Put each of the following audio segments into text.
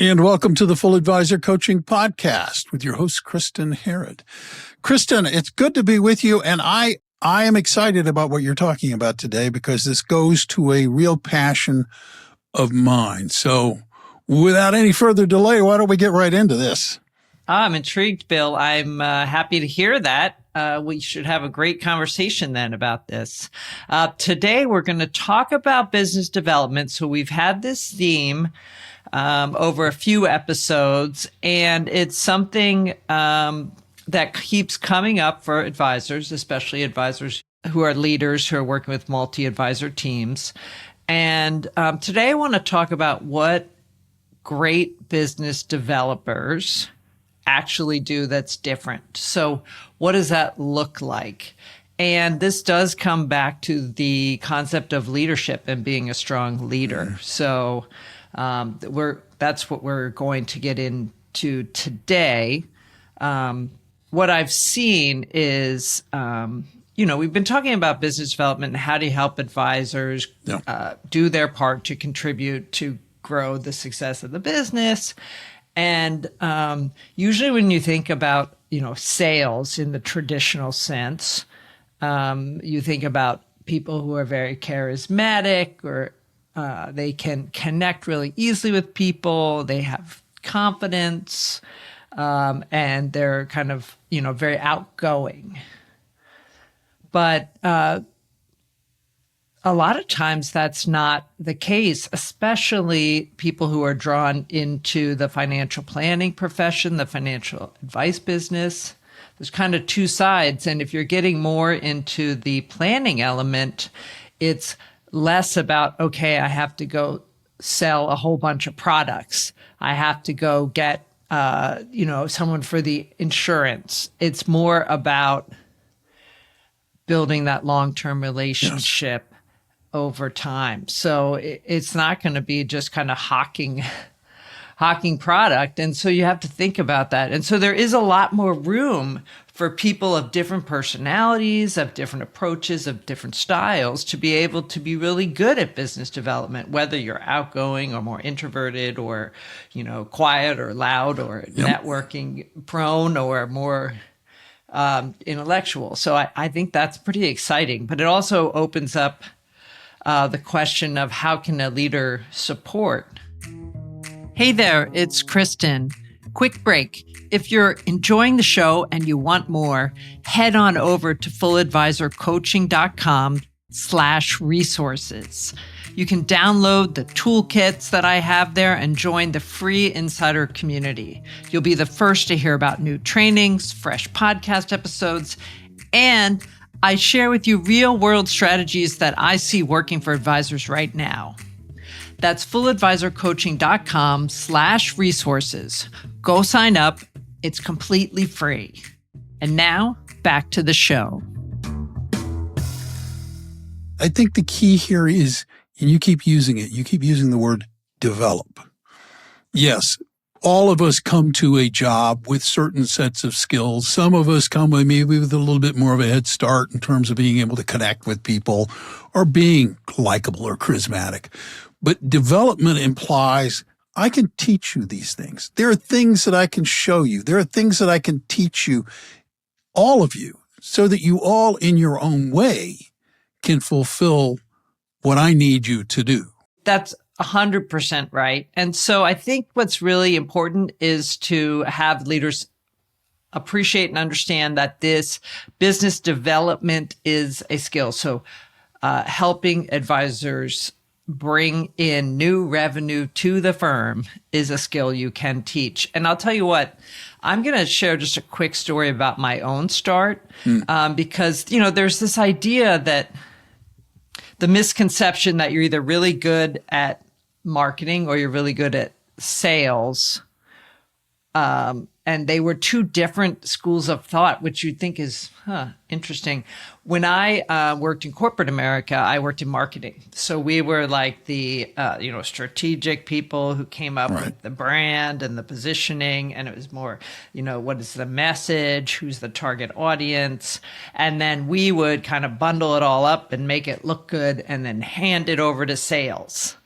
And welcome to the Full Advisor Coaching Podcast with your host, Kristen Herod. Kristen, it's good to be with you. And I am excited about what you're talking about today because this goes to a real passion of mine. So without any further delay, why don't we get right into this? I'm intrigued, Bill. I'm happy to hear that. We should have a great conversation then about this. Today, we're going to talk about business development. So we've had this theme over a few episodes, and it's something that keeps coming up for advisors, especially advisors who are leaders who are working with multi-advisor teams. And today I want to talk about what great business developers actually do that's different. So what does that look like? And this does come back to the concept of leadership and being a strong leader. So that's what we're going to get into today. What I've seen is, we've been talking about business development and how do you help advisors do their part to contribute to grow the success of the business. And usually when you think about, sales in the traditional sense, you think about people who are very charismatic or they can connect really easily with people. They have confidence, and they're kind of, very outgoing. But a lot of times that's not the case, especially people who are drawn into the financial planning profession, the financial advice business. There's kind of two sides. And if you're getting more into the planning element, it's less about, okay, I have to go sell a whole bunch of products. I have to go get, someone for the insurance. It's more about building that long-term relationship over time. So it's not going to be just kind of hawking product. And so you have to think about that. And so there is a lot more room for people of different personalities, of different approaches, of different styles to be able to be really good at business development, whether you're outgoing or more introverted or, quiet or loud or networking prone or more intellectual. So I think that's pretty exciting, but it also opens up the question of how can a leader support? Hey there, it's Kristen. Quick break. If you're enjoying the show and you want more, head on over to fulladvisorcoaching.com/resources. You can download the toolkits that I have there and join the free insider community. You'll be the first to hear about new trainings, fresh podcast episodes, and I share with you real-world strategies that I see working for advisors right now. That's fulladvisorcoaching.com/resources. Go sign up. It's completely free. And now, back to the show. I think the key here is, and you keep using it, you keep using the word develop. Yes, all of us come to a job with certain sets of skills. Some of us come with maybe with a little bit more of a head start in terms of being able to connect with people or being likable or charismatic. But development implies I can teach you these things. There are things that I can show you. There are things that I can teach you, all of you, so that you all in your own way can fulfill what I need you to do. That's 100% right. And so I think what's really important is to have leaders appreciate and understand that this business development is a skill. So helping advisors bring in new revenue to the firm is a skill you can teach. And I'll tell you what, I'm going to share just a quick story about my own start because, there's this idea that the misconception that you're either really good at marketing or you're really good at sales. And they were two different schools of thought, which you'd think is interesting. When I worked in corporate America, I worked in marketing. So we were like the strategic people who came up with the brand and the positioning, and it was more, what is the message, who's the target audience, and then we would kind of bundle it all up and make it look good, and then hand it over to sales.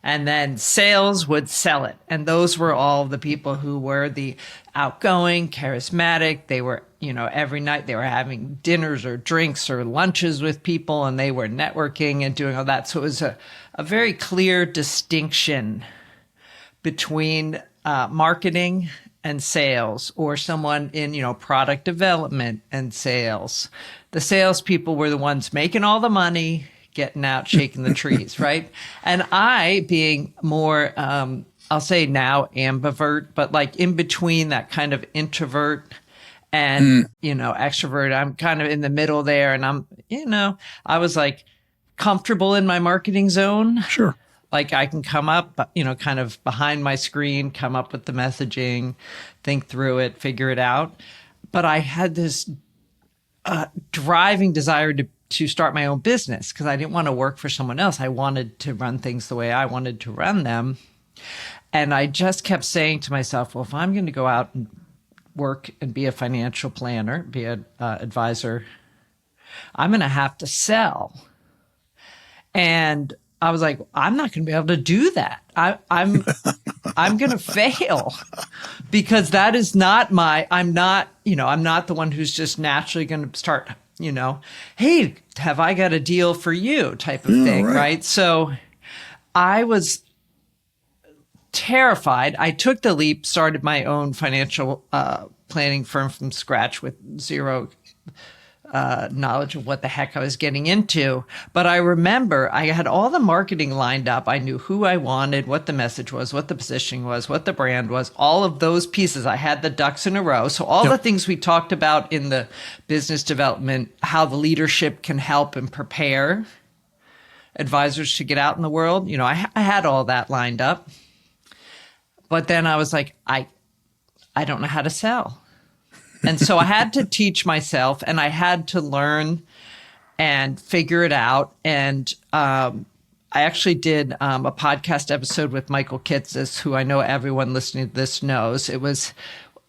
And then sales would sell it. And those were all the people who were the outgoing, charismatic. They were, every night they were having dinners or drinks or lunches with people, and they were networking and doing all that. So it was a very clear distinction between marketing and sales, or someone in, product development and sales. The salespeople were the ones making all the money, getting out, shaking the trees, right? And I, being more, I'll say now ambivert, but like in between that kind of introvert and, extrovert, I'm kind of in the middle there. And I'm, I was like comfortable in my marketing zone. Sure. Like I can come up, kind of behind my screen, come up with the messaging, think through it, figure it out. But I had this driving desire to start my own business because I didn't want to work for someone else. I wanted to run things the way I wanted to run them. And I just kept saying to myself, well, if I'm going to go out and work and be a financial planner, be an advisor, I'm going to have to sell. And I was like, I'm not going to be able to do that. I'm going to fail because that is not I'm not the one who's just naturally going to start, hey, have I got a deal for you type of thing, right? So I was terrified. I took the leap, started my own financial planning firm from scratch with zero knowledge of what the heck I was getting into. But I remember I had all the marketing lined up. I knew who I wanted, what the message was, what the positioning was, what the brand was, all of those pieces. I had the ducks in a row. So all the things we talked about in the business development, how the leadership can help and prepare advisors to get out in the world. I had all that lined up. But then I was like, I don't know how to sell. And so I had to teach myself, and I had to learn and figure it out. And I actually did a podcast episode with Michael Kitces, who I know everyone listening to this knows. It was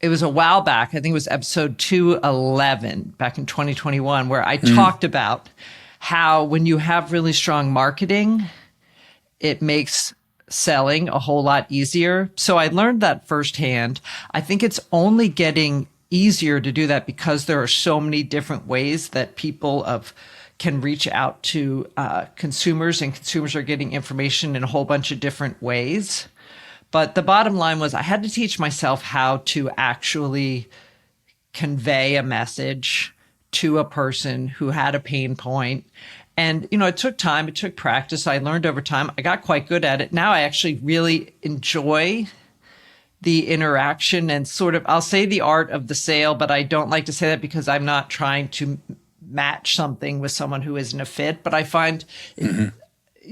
a while back. I think it was episode 211 back in 2021, where I talked about how when you have really strong marketing, it makes selling a whole lot easier. So I learned that firsthand. I think it's only getting easier to do that because there are so many different ways that people can reach out to consumers, and consumers are getting information in a whole bunch of different ways. But the bottom line was I had to teach myself how to actually convey a message to a person who had a pain point. And, it took time, it took practice. I learned over time. I got quite good at it. Now I actually really enjoy the interaction and sort of, I'll say the art of the sale, but I don't like to say that because I'm not trying to match something with someone who isn't a fit. But I find you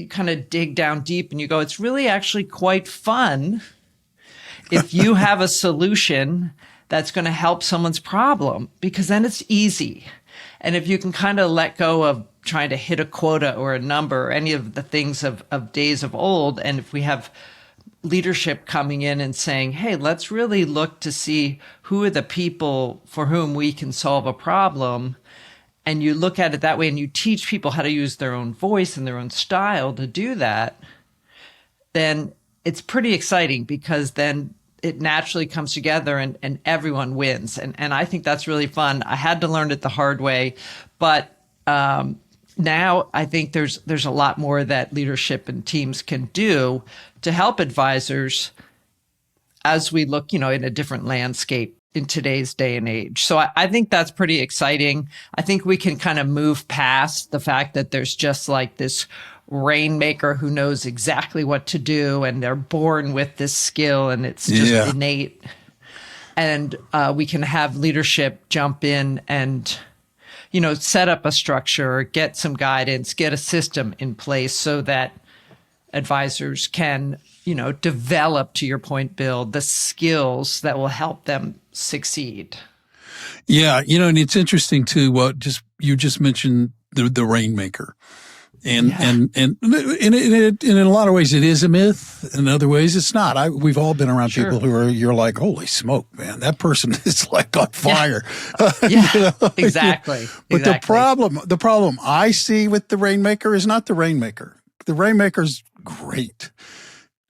kind of dig down deep and you go, it's really actually quite fun if you have a solution that's going to help someone's problem, because then it's easy. And if you can kind of let go of trying to hit a quota or a number or any of the things of days of old, and if we have leadership coming in and saying, hey, let's really look to see who are the people for whom we can solve a problem. And you look at it that way and you teach people how to use their own voice and their own style to do that, then it's pretty exciting because then it naturally comes together and everyone wins. And I think that's really fun. I had to learn it the hard way, but now I think there's a lot more that leadership and teams can do to help advisors as we look, in a different landscape in today's day and age. So I think that's pretty exciting. I think we can kind of move past the fact that there's just like this rainmaker who knows exactly what to do and they're born with this skill and it's just innate. And we can have leadership jump in and set up a structure, get some guidance, get a system in place so that advisors can, develop, to your point, Bill, the skills that will help them succeed. Yeah. And it's interesting too, you just mentioned the rainmaker. And in a lot of ways it is a myth. In other ways it's not. We've all been around people who you're like, holy smoke, man, that person is like on fire. Yeah, exactly. But the problem I see with the rainmaker is not the rainmaker. The rainmaker's great.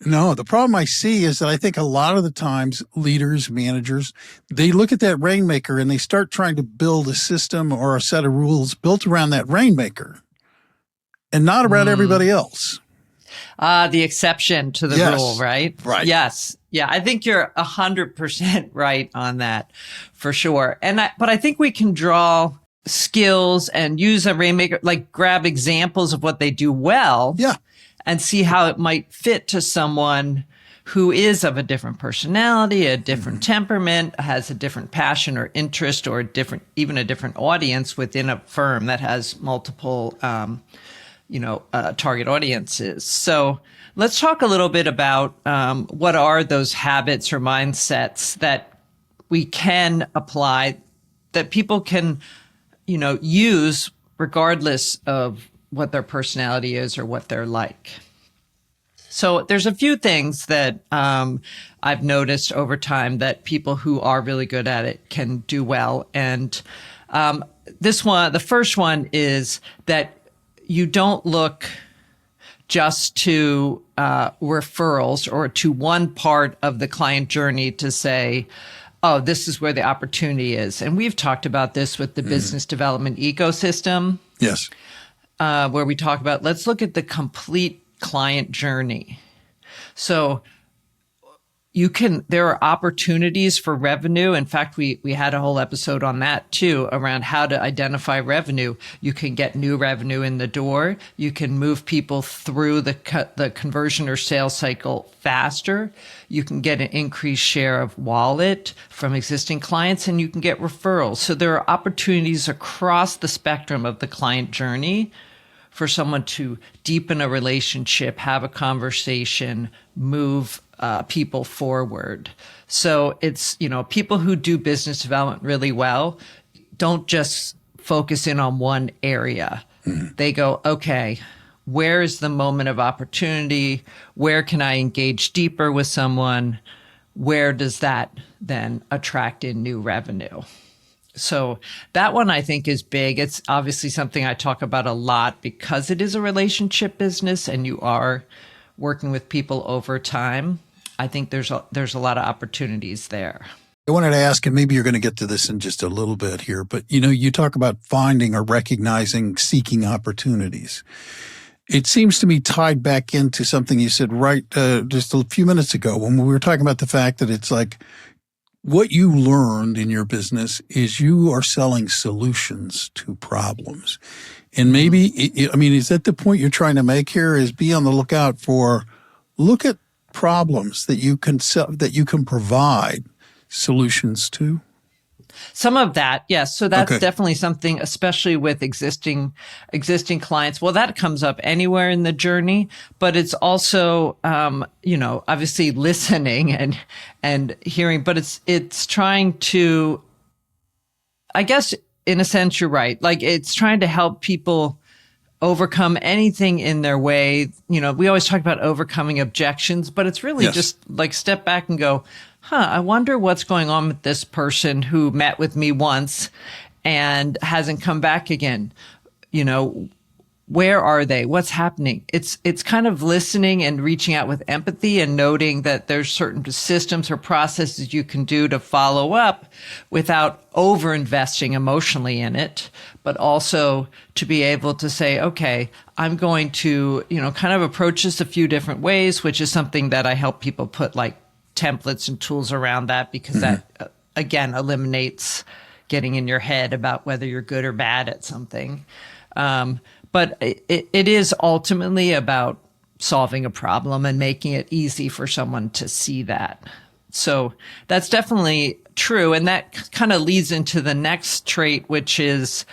No, the problem I see is that I think a lot of the times leaders, managers, they look at that rainmaker and they start trying to build a system or a set of rules built around that rainmaker and not around everybody else. The exception to the rule, right? Right. Yes. Yeah. I think you're 100% right on that for sure. But I think we can draw skills and use a rainmaker, like grab examples of what they do well. Yeah. And see how it might fit to someone who is of a different personality, a different temperament, has a different passion or interest, or even a different audience within a firm that has multiple, target audiences. So let's talk a little bit about what are those habits or mindsets that we can apply, that people can, use regardless of what their personality is or what they're like. So there's a few things that I've noticed over time that people who are really good at it can do well. And the first one is that you don't look just to referrals or to one part of the client journey to say, oh, this is where the opportunity is. And we've talked about this with the business development ecosystem. Yes. Where we talk about, let's look at the complete client journey. So there are opportunities for revenue. In fact, we had a whole episode on that too, around how to identify revenue. You can get new revenue in the door. You can move people through the conversion or sales cycle faster. You can get an increased share of wallet from existing clients, and you can get referrals. So there are opportunities across the spectrum of the client journey for someone to deepen a relationship, have a conversation, move people forward. So it's, people who do business development really well don't just focus in on one area. They go, okay, where is the moment of opportunity? Where can I engage deeper with someone? Where does that then attract in new revenue? So that one I think is big. It's obviously something I talk about a lot because it is a relationship business and you are working with people over time. I think there's a lot of opportunities there. I wanted to ask, and maybe you're going to get to this in just a little bit here, but you talk about finding or recognizing, seeking opportunities. It seems to me tied back into something you said just a few minutes ago when we were talking about the fact that it's like what you learned in your business is you are selling solutions to problems. And maybe, is that the point you're trying to make here, is be on the lookout for, look at problems that you can sell, that you can provide solutions to? Some of that, yes. So that's definitely something, especially with existing clients. Well, that comes up anywhere in the journey, but it's also, obviously listening and hearing. But it's trying to, I guess, in a sense, you're right. Like it's trying to help people overcome anything in their way. We always talk about overcoming objections, but it's really just like step back and go, I wonder what's going on with this person who met with me once and hasn't come back again. Where are they? What's happening? It's kind of listening and reaching out with empathy and noting that there's certain systems or processes you can do to follow up without over investing emotionally in it, but also to be able to say, okay, I'm going to, kind of approach this a few different ways, which is something that I help people put like templates and tools around that, because that again eliminates getting in your head about whether you're good or bad at something. But it is ultimately about solving a problem and making it easy for someone to see that. So that's definitely true. And that kind of leads into the next trait, which is,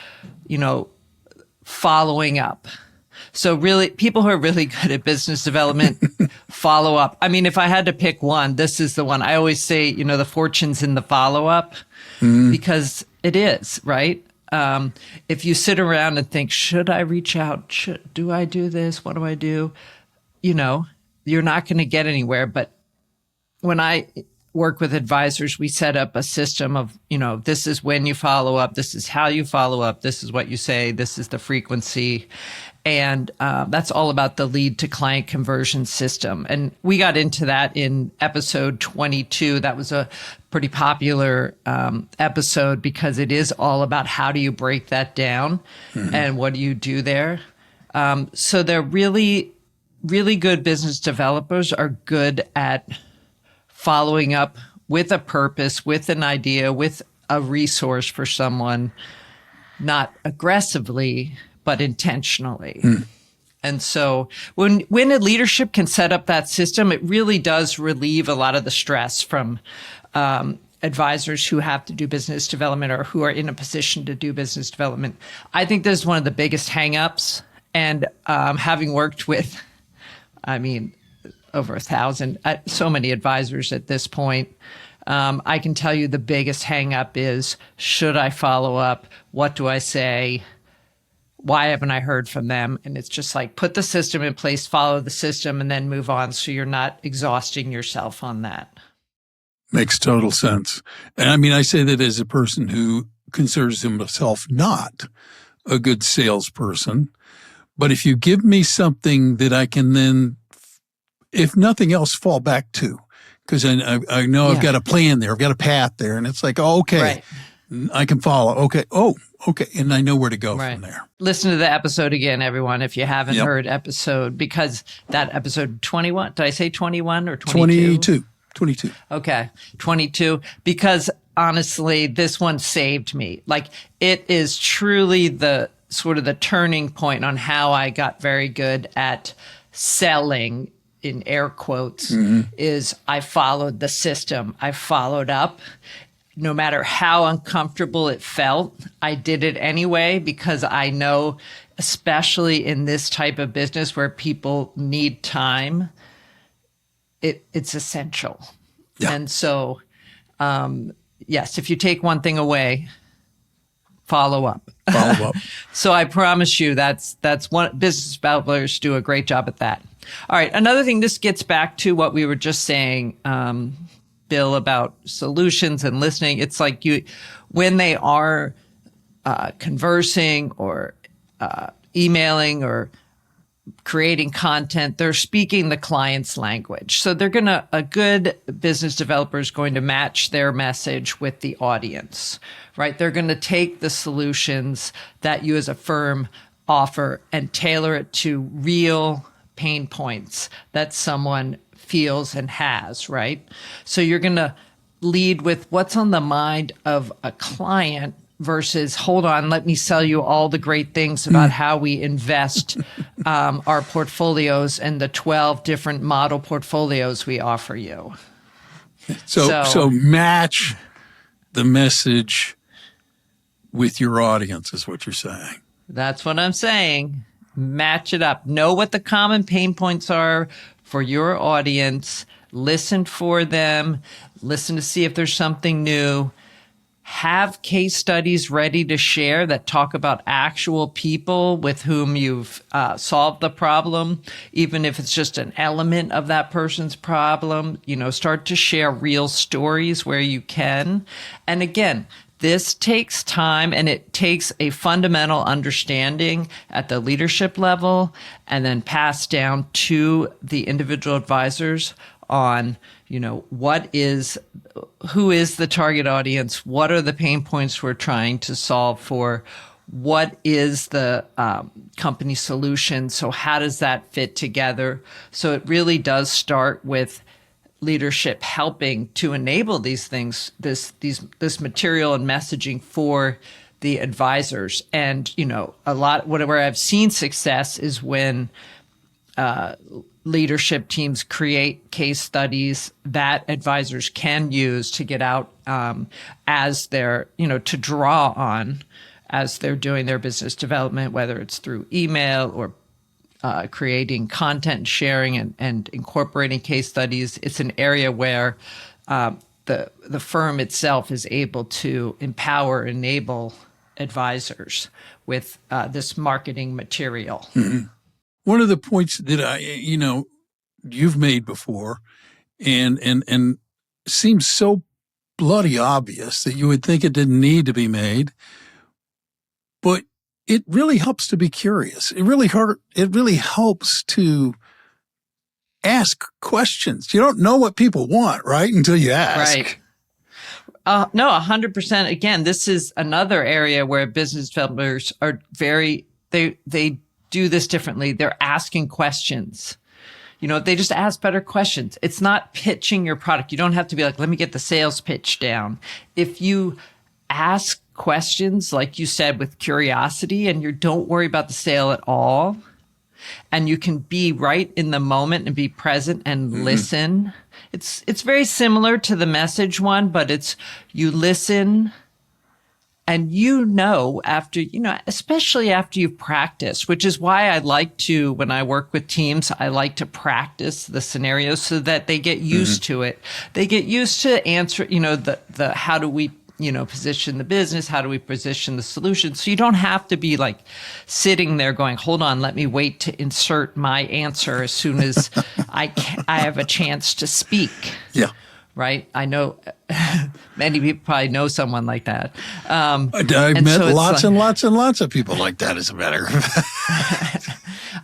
following up. So really, people who are really good at business development follow up. I mean, if I had to pick one, this is the one. I always say, the fortune's in the follow up, because it is, right? If you sit around and think, should I reach out? Do I do this? What do I do? You're not going to get anywhere. But when I work with advisors, we set up a system of, this is when you follow up, this is how you follow up, this is what you say, this is the frequency. And that's all about the lead to client conversion system. And we got into that in episode 22. That was a pretty popular episode because it is all about how do you break that down and what do you do there. So they're really, really good business developers are good at following up with a purpose, with an idea, with a resource for someone, not aggressively, but intentionally. And so when a leadership can set up that system, it really does relieve a lot of the stress from advisors who have to do business development or who are in a position to do business development. I think this is one of the biggest hangups. And having worked with, over 1,000, so many advisors at this point, I can tell you the biggest hang up is, should I follow up? What do I say? Why haven't I heard from them? And it's just like, put the system in place, follow the system, and then move on so you're not exhausting yourself on that. Makes total sense. And I say that as a person who considers himself not a good salesperson. But if you give me something that I can then, if nothing else, fall back to, because I know I've got a plan there, I've got a path there, and it's like, okay, I can follow. Okay. Oh, okay. And I know where to go from there. Listen to the episode again, everyone, if you haven't heard episode, because that episode 21, did I say 21 or 22? 22. Okay. 22. Because honestly, this one saved me. Like, it is truly the sort of the turning point on how I got very good at selling, in air quotes, is I followed the system. I followed up. No matter how uncomfortable it felt, I did it anyway, because I know, especially in this type of business where people need time, it's essential. Yeah. And so, yes, if you take one thing away, follow up. Follow up. So I promise you that's one, business developers do a great job at that. All right. Another thing, this gets back to what we were just saying, Bill, about solutions and listening. It's like when they are conversing or emailing or creating content, they're speaking the client's language. So a good business developer is going to match their message with the audience, right? They're going to take the solutions that you as a firm offer and tailor it to real pain points that someone feels and has, right? So you're going to lead with what's on the mind of a client versus, hold on, let me sell you all the great things about how we invest our portfolios and the 12 different model portfolios we offer you. So match the message with your audience is what you're saying. That's what I'm saying. Match it up. Know what the common pain points are for your audience. Listen for them. Listen to see if there's something new. Have case studies ready to share that talk about actual people with whom you've solved the problem, even if it's just an element of that person's problem. Start to share real stories where you can. And again, this takes time, and it takes a fundamental understanding at the leadership level and then passed down to the individual advisors on, who is the target audience? What are the pain points we're trying to solve for? What is the company solution? So how does that fit together? So it really does start with leadership helping to enable these things, this material and messaging for the advisors. And, where I've seen success is when leadership teams create case studies that advisors can use to get out as they're, to draw on as they're doing their business development, whether it's through email or creating content sharing and incorporating case studies. It's an area where the firm itself is able to empower, enable advisors with this marketing material. Mm-hmm. One of the points that you've made before, and seems so bloody obvious that you would think it didn't need to be made, but it really helps to be curious. It really helps to ask questions. You don't know what people want, right? Until you ask. Right. No, 100%. Again, this is another area where business developers are they do this differently. They're asking questions. They just ask better questions. It's not pitching your product. You don't have to be like, let me get the sales pitch down. If you ask questions, like you said, with curiosity, and you don't worry about the sale at all, and you can be right in the moment and be present and listen. It's very similar to the message one, but it's you listen and especially after you've practiced, which is why I like to, when I work with teams, I like to practice the scenarios so that they get used to it. They get used to answer, the how do we position the business? How do we position the solution? So you don't have to be like sitting there going, hold on, let me wait to insert my answer as soon as I have a chance to speak. Yeah. Right. I know many people probably know someone like that. I've met lots and lots of people like that, as a matter of fact.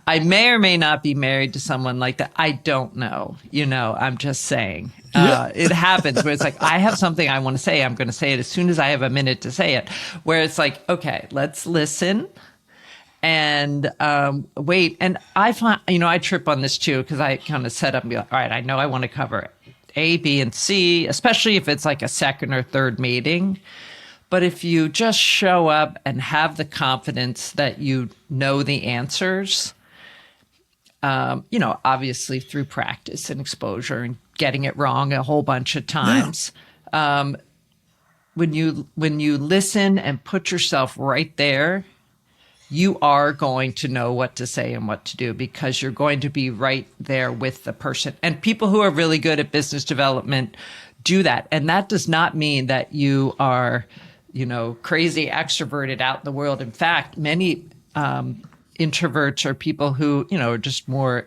I may or may not be married to someone like that. I don't know. I'm just saying. It happens where it's like, I have something I want to say. I'm going to say it as soon as I have a minute to say it. Where it's like, okay, let's listen and wait. And I find, I trip on this too, because I kind of set up and be like, all right, I know I want to cover A, B, and C, especially if it's like a second or third meeting. But if you just show up and have the confidence that you know the answers, obviously through practice and exposure and getting it wrong a whole bunch of times. Yeah. When you listen and put yourself right there, you are going to know what to say and what to do because you're going to be right there with the person. And people who are really good at business development do that. And that does not mean that you are, crazy extroverted out in the world. In fact, many introverts or people who, are just more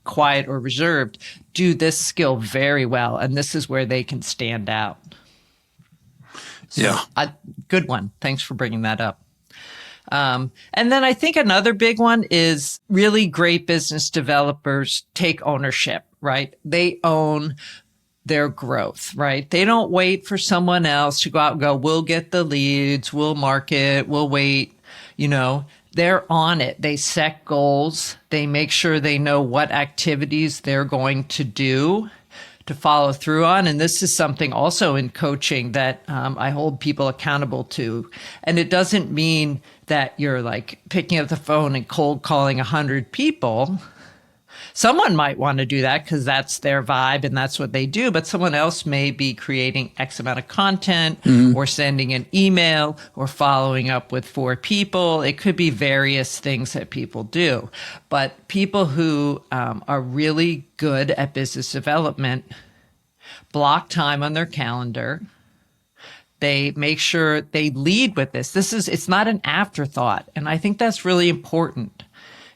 quiet or reserved do this skill very well. And this is where they can stand out. So, yeah. Good one. Thanks for bringing that up. And then I think another big one is really great business developers take ownership, right? They own their growth, right? They don't wait for someone else to go out and go, we'll get the leads, we'll market, we'll wait, They're on it. They set goals. They make sure they know what activities they're going to do to follow through on. And this is something also in coaching that I hold people accountable to. And it doesn't mean that you're like picking up the phone and cold calling 100 people. Someone might want to do that because that's their vibe and that's what they do. But someone else may be creating X amount of content or sending an email or following up with 4 people. It could be various things that people do. But people who are really good at business development block time on their calendar. They make sure they lead with this. It's not an afterthought. And I think that's really important.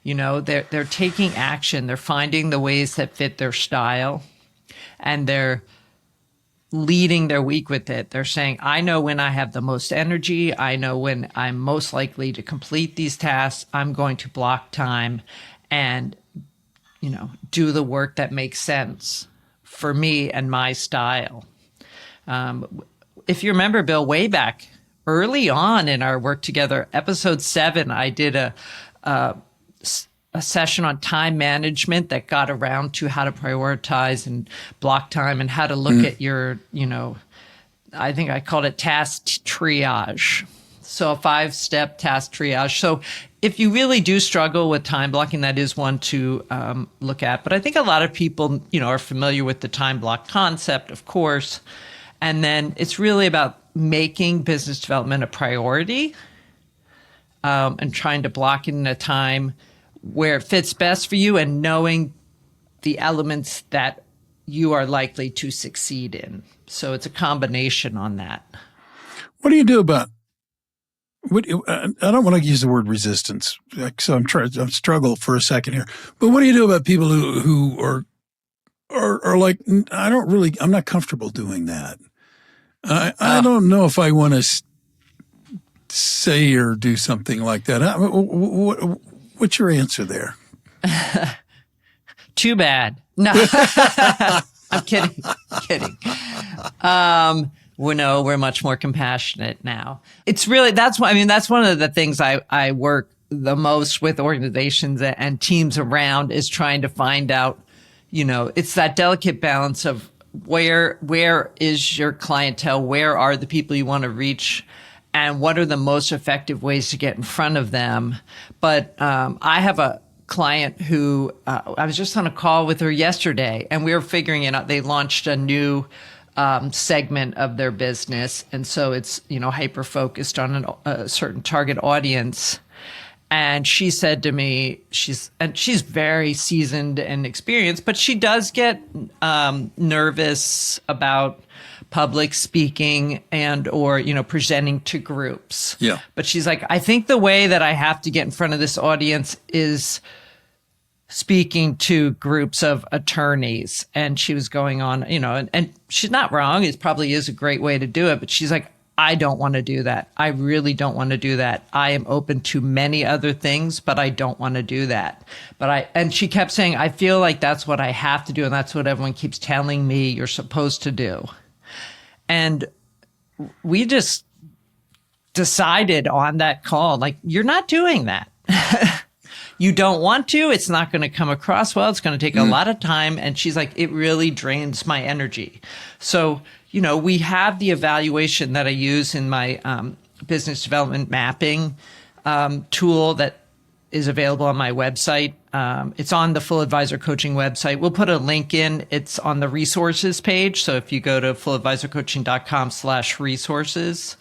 They're taking action. They're finding the ways that fit their style, and they're leading their week with it. They're saying, I know when I have the most energy. I know when I'm most likely to complete these tasks. I'm going to block time and, do the work that makes sense for me and my style. If you remember, Bill, way back early on in our work together, episode 7, I did a session on time management that got around to how to prioritize and block time and how to look at your, I think I called it task triage. So a 5-step task triage. So if you really do struggle with time blocking, that is one to look at. But I think a lot of people, are familiar with the time block concept, of course. And then it's really about making business development a priority and trying to block it in a time where it fits best for you and knowing the elements that you are likely to succeed in. So it's a combination on that. What do you do about I don't want to use the word resistance, so I'm struggle for a second here. But what do you do about people who are or like, I'm not comfortable doing that. I don't know if I want to say or do something like that. What's your answer there? Too bad. No, I'm kidding. Kidding. We're much more compassionate now. It's really, that's one of the things I work the most with organizations and teams around, is trying to find out, it's that delicate balance of where is your clientele? Where are the people you want to reach? And what are the most effective ways to get in front of them? But I have a client who I was just on a call with her yesterday, and we were figuring it out. They launched a new segment of their business, and so it's hyper focused on a certain target audience. And she said to me, she's very seasoned and experienced, but she does get nervous about public speaking or presenting to groups. Yeah. But she's like, I think the way that I have to get in front of this audience is speaking to groups of attorneys. And she was going on, and she's not wrong. It probably is a great way to do it. But she's like, I don't want to do that. I really don't want to do that. I am open to many other things, but I don't want to do that. And she kept saying, I feel like that's what I have to do. And that's what everyone keeps telling me you're supposed to do. And we just decided on that call, like, you're not doing that. You don't want to. It's not going to come across well. It's going to take a lot of time. And she's like, it really drains my energy. So, we have the evaluation that I use in my business development mapping tool that is available on my website. It's on the Full Advisor Coaching website. We'll put a link in. It's on the resources page. So if you go to fulladvisorcoaching.com/resources,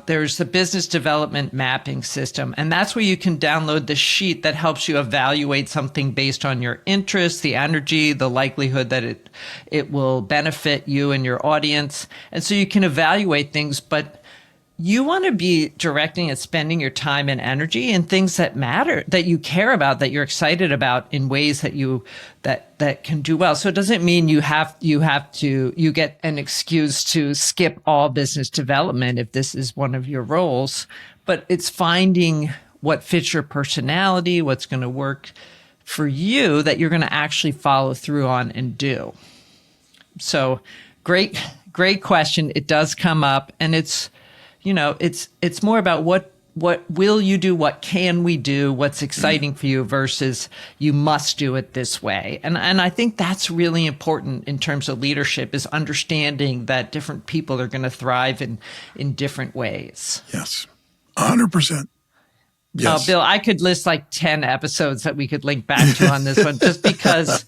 there's the business development mapping system. And that's where you can download the sheet that helps you evaluate something based on your interests, the energy, the likelihood that it will benefit you and your audience. And so you can evaluate things, but you want to be directing and spending your time and energy in things that matter, that you care about, that you're excited about, in ways that that can do well. So it doesn't mean you get an excuse to skip all business development if this is one of your roles, but it's finding what fits your personality, what's going to work for you, that you're going to actually follow through on and do. So great question. It does come up, and it's more about what will you do? What can we do? What's exciting for you versus you must do it this way. And I think that's really important in terms of leadership, is understanding that different people are going to thrive in different ways. Yes. 100%. Yes. Bill, I could list like 10 episodes that we could link back to on this one, just because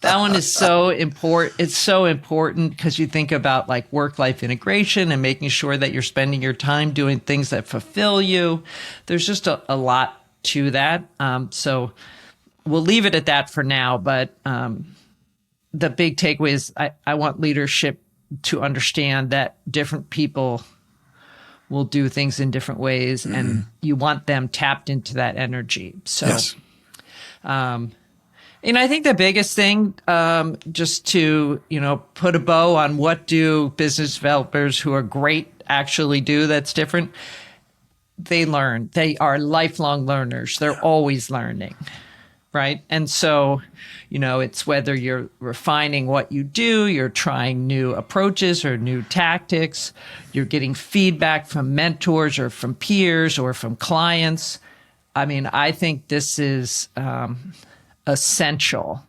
that one is so important. It's so important because you think about like work-life integration and making sure that you're spending your time doing things that fulfill you. There's just a lot to that. So we'll leave it at that for now. But the big takeaway is I want leadership to understand that different people will do things in different ways, and you want them tapped into that energy. So, yes. And I think the biggest thing, just to, put a bow on what do business developers who are great actually do that's different. They learn. They are lifelong learners. They're always learning. Right. And so, it's whether you're refining what you do, you're trying new approaches or new tactics, you're getting feedback from mentors or from peers or from clients. I mean, I think this is essential.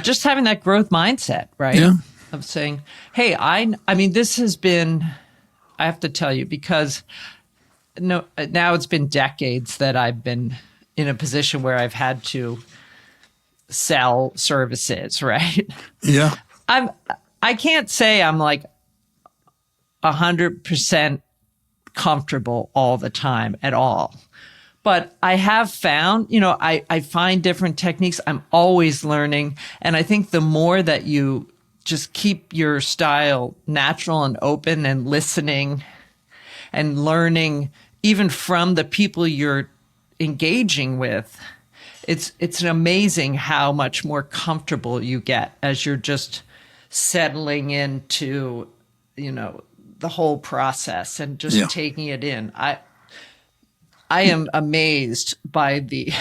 Just having that growth mindset, right? Yeah. Of saying, hey, I mean, this has been, I have to tell you, because now it's been decades that I've been in a position where I've had to sell services, right? Yeah. I can't say I'm like 100% comfortable all the time at all. But I have found, I find different techniques. I'm always learning. And I think the more that you just keep your style natural and open and listening and learning, even from the people you're engaging with, it's amazing how much more comfortable you get as you're just settling into, the whole process and just taking it in. I am amazed by the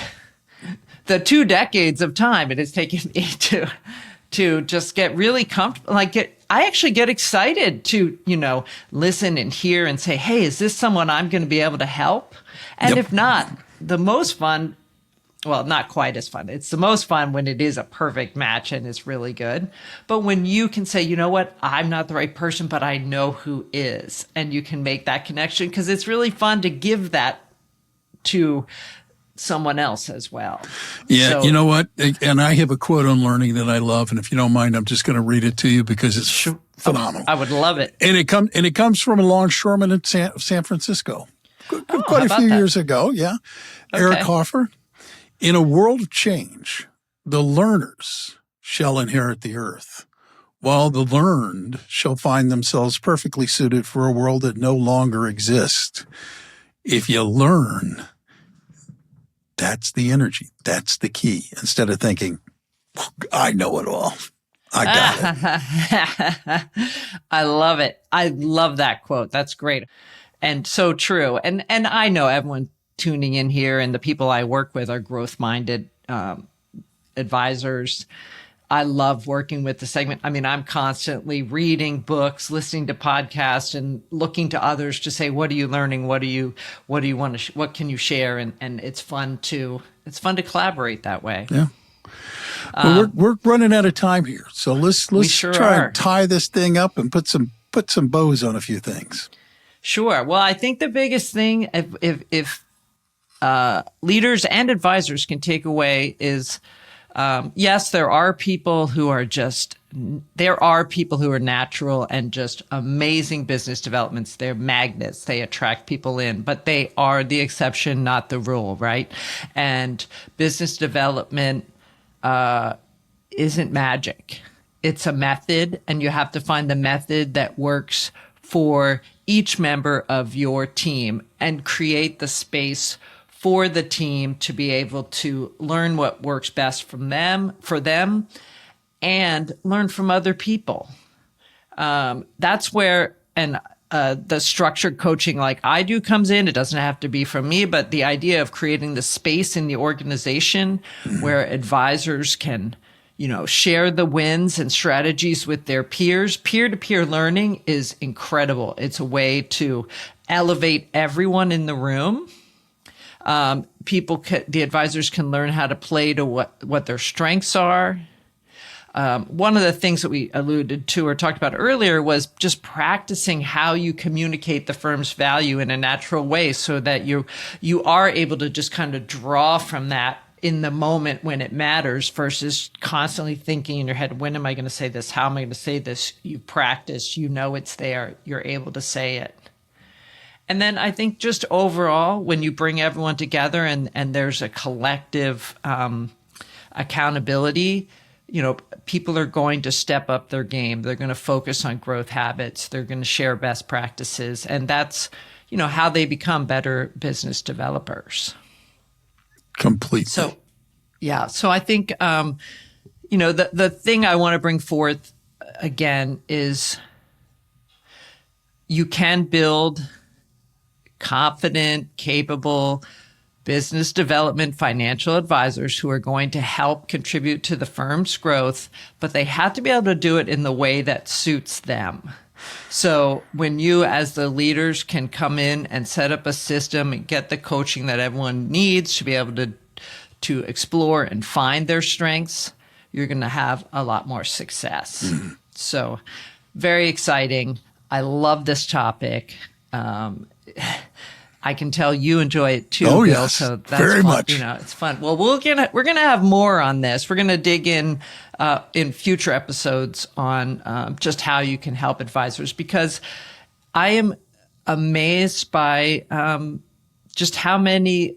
2 decades of time it has taken me to just get really comfortable. I actually get excited to, listen and hear and say, hey, is this someone I'm going to be able to help? And if not, the most fun, well, not quite as fun. It's the most fun when it is a perfect match and it's really good. But when you can say, you know what, I'm not the right person, but I know who is, and you can make that connection, because it's really fun to give that to someone else as well. Yeah, so, you know what? And I have a quote on learning that I love, and if you don't mind, I'm just going to read it to you because it's phenomenal. I would love it. And it comes from a longshoreman in San Francisco, quite a few years ago. Yeah, okay. Eric Hoffer. In a world of change, the learners shall inherit the earth, while the learned shall find themselves perfectly suited for a world that no longer exists. If you learn, that's the energy. That's the key. Instead of thinking, I know it all. I got it. I love it. I love that quote. That's great. And so true. And I know everyone tuning in here and the people I work with are growth-minded advisors. I love working with the segment. I mean, I'm constantly reading books, listening to podcasts, and looking to others to say, what are you learning? What do you want to, what can you share? And it's fun to collaborate that way. Yeah. Well, we're running out of time here. So let's try and tie this thing up and put some bows on a few things. Sure. Well, I think the biggest thing, if leaders and advisors can take away is, yes, there are people who are natural and just amazing business developments. They're magnets. They attract people in, but they are the exception, not the rule, right? And business development isn't magic. It's a method, and you have to find the method that works for each member of your team and create the space for the team to be able to learn what works best for them, and learn from other people. That's where the structured coaching like I do comes in. It doesn't have to be from me, but the idea of creating the space in the organization where advisors can, share the wins and strategies with their peers. Peer-to-peer learning is incredible. It's a way to elevate everyone in the room. The advisors can learn how to play to what their strengths are. One of the things that we alluded to or talked about earlier was just practicing how you communicate the firm's value in a natural way, so that you are able to just kind of draw from that in the moment when it matters, versus constantly thinking in your head, when am I going to say this? How am I going to say this? You practice, it's there, you're able to say it. And then I think just overall, when you bring everyone together and there's a collective accountability, people are going to step up their game. They're going to focus on growth habits. They're going to share best practices. And that's, how they become better business developers. Completely. So, yeah. So I think, the thing I want to bring forth again is you can build confident, capable business development financial advisors who are going to help contribute to the firm's growth, but they have to be able to do it in the way that suits them. So when you, as the leaders, can come in and set up a system and get the coaching that everyone needs to be able to explore and find their strengths, you're going to have a lot more success. Mm-hmm. So very exciting. I love this topic. I can tell you enjoy it too, Bill. Yes, so that's very fun. much. It's fun. Well, we're gonna have more on this. We're gonna dig in future episodes on just how you can help advisors, because I am amazed by just how many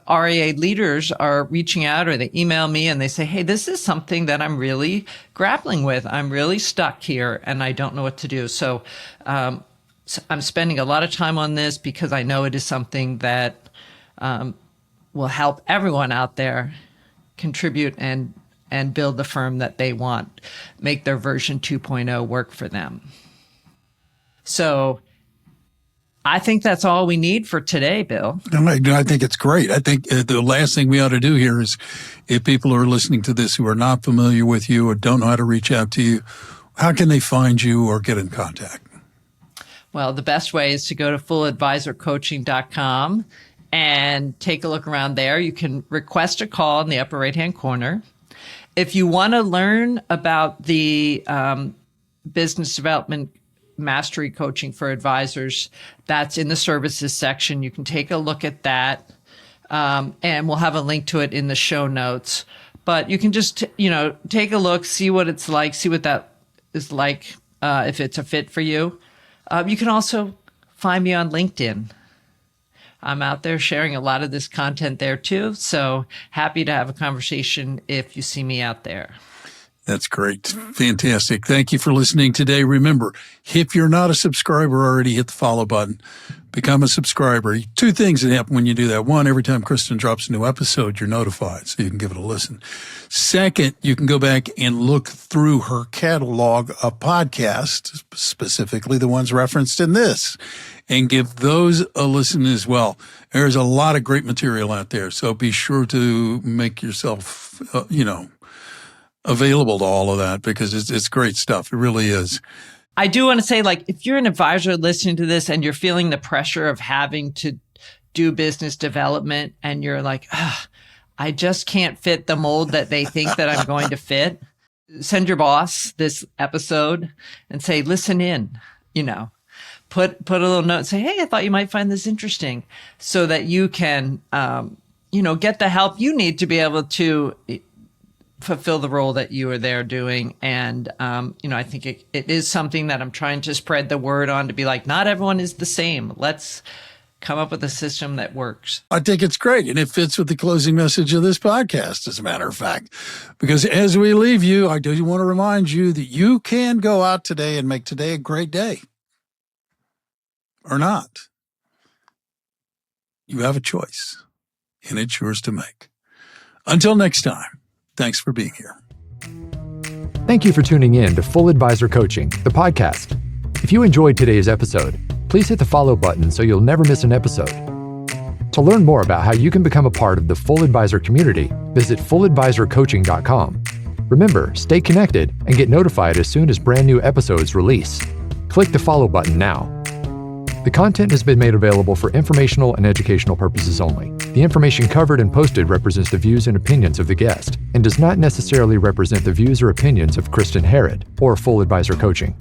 RIA leaders are reaching out, or they email me and they say, "Hey, this is something that I'm really grappling with. I'm really stuck here, and I don't know what to do." So I'm spending a lot of time on this because I know it is something that will help everyone out there contribute and build the firm that they want, make their version 2.0 work for them. So I think that's all we need for today, Bill. I think it's great. I think the last thing we ought to do here is, if people are listening to this who are not familiar with you or don't know how to reach out to you, how can they find you or get in contact? Well, the best way is to go to fulladvisorcoaching.com and take a look around there. You can request a call in the upper right-hand corner. If you want to learn about the business development mastery coaching for advisors, that's in the services section. You can take a look at that, and we'll have a link to it in the show notes. But you can just, take a look, see what it's like, see what that is like, if it's a fit for you. You can also find me on LinkedIn. I'm out there sharing a lot of this content there too. So happy to have a conversation if you see me out there. That's great. Fantastic. Thank you for listening today. Remember, if you're not a subscriber already, hit the follow button. Become a subscriber. Two things that happen when you do that. One, every time Kristen drops a new episode, you're notified, so you can give it a listen. Second, you can go back and look through her catalog of podcasts, specifically the ones referenced in this, and give those a listen as well. There's a lot of great material out there, so be sure to make yourself, available to all of that, because it's great stuff. It really is. I do want to say, if you're an advisor listening to this and you're feeling the pressure of having to do business development and you're like, I just can't fit the mold that they think that I'm going to fit, send your boss this episode and say, listen in, put a little note and say, hey, I thought you might find this interesting, so that you can, get the help you need to be able to fulfill the role that you are there doing. And, I think it is something that I'm trying to spread the word on, to be like, not everyone is the same. Let's come up with a system that works. I think it's great. And it fits with the closing message of this podcast, as a matter of fact, because as we leave you, I do want to remind you that you can go out today and make today a great day, or not. You have a choice, and it's yours to make. Until next time. Thanks for being here. Thank you for tuning in to Full Advisor Coaching, the podcast. If you enjoyed today's episode, please hit the follow button so you'll never miss an episode. To learn more about how you can become a part of the Full Advisor community, visit fulladvisorcoaching.com. Remember, stay connected and get notified as soon as brand new episodes release. Click the follow button now. The content has been made available for informational and educational purposes only. The information covered and posted represents the views and opinions of the guest and does not necessarily represent the views or opinions of Kristen Harrod or Full Advisor Coaching.